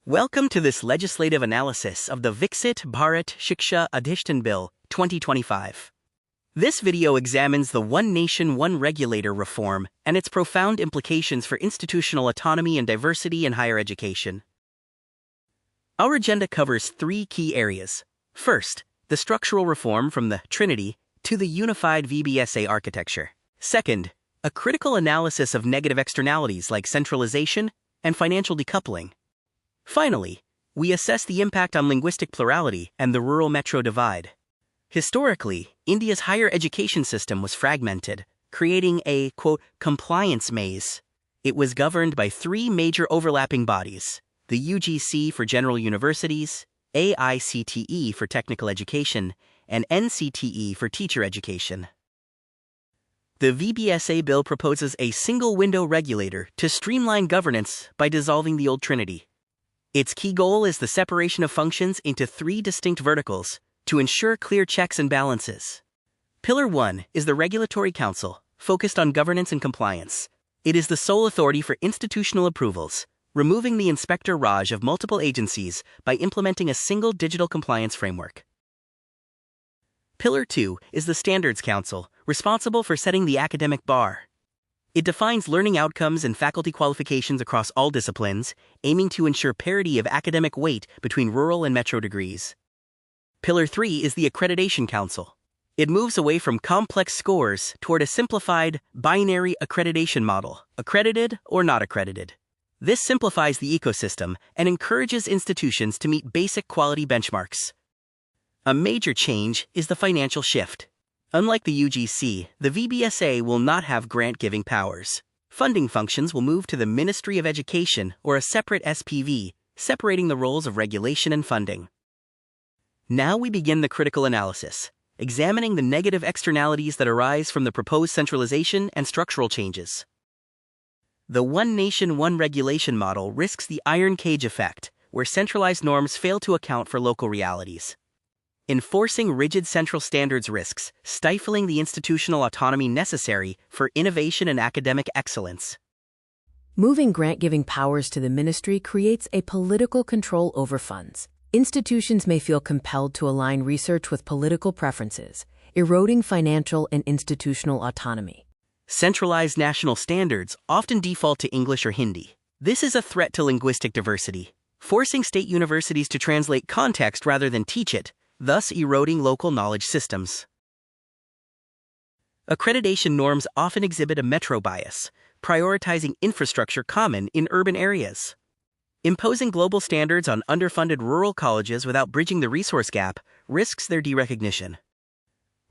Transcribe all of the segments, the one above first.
Welcome to this legislative analysis of the Viksit Bharat Shiksha Adhishtan Bill 2025. This video examines the One Nation, One Regulator reform and its profound implications for institutional autonomy and diversity in higher education. Our agenda covers three key areas. First, the structural reform from the Trinity to the unified VBSA architecture. Second, a critical analysis of negative externalities like centralization and financial decoupling. Finally, we assess the impact on linguistic plurality and the rural-metro divide. Historically, India's higher education system was fragmented, creating a, quote, compliance maze. It was governed by three major overlapping bodies: the UGC for general universities, AICTE for technical education, and NCTE for teacher education. The VBSA bill proposes a single-window regulator to streamline governance by dissolving the old Trinity. Its key goal is the separation of functions into three distinct verticals to ensure clear checks and balances. Pillar 1 is the Regulatory Council, focused on governance and compliance. It is the sole authority for institutional approvals, removing the Inspector Raj of multiple agencies by implementing a single digital compliance framework. Pillar 2 is the Standards Council, responsible for setting the academic bar. It defines learning outcomes and faculty qualifications across all disciplines, aiming to ensure parity of academic weight between rural and metro degrees. Pillar 3 is the Accreditation Council. It moves away from complex scores toward a simplified, binary accreditation model, accredited or not accredited. This simplifies the ecosystem and encourages institutions to meet basic quality benchmarks. A major change is the financial shift. Unlike the UGC, the VBSA will not have grant-giving powers. Funding functions will move to the Ministry of Education or a separate SPV, separating the roles of regulation and funding. Now we begin the critical analysis, examining the negative externalities that arise from the proposed centralization and structural changes. The One Nation, One Regulation model risks the iron cage effect, where centralized norms fail to account for local realities. Enforcing rigid central standards risks stifling the institutional autonomy necessary for innovation and academic excellence. Moving grant-giving powers to the ministry creates a political control over funds. Institutions may feel compelled to align research with political preferences, eroding financial and institutional autonomy. Centralized national standards often default to English or Hindi. This is a threat to linguistic diversity, forcing state universities to translate context rather than teach it, thus eroding local knowledge systems. Accreditation norms often exhibit a metro bias, prioritizing infrastructure common in urban areas. Imposing global standards on underfunded rural colleges without bridging the resource gap risks their derecognition.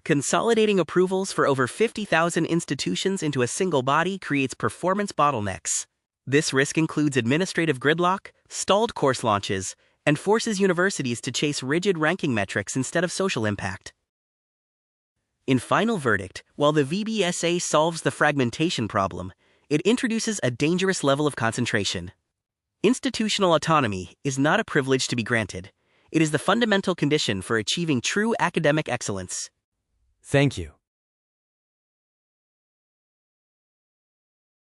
Consolidating approvals for over 50,000 institutions into a single body creates performance bottlenecks. This risk includes administrative gridlock, stalled course launches, and forces universities to chase rigid ranking metrics instead of social impact. In final verdict, while the VBSA solves the fragmentation problem, it introduces a dangerous level of concentration. Institutional autonomy is not a privilege to be granted. It is the fundamental condition for achieving true academic excellence. Thank you.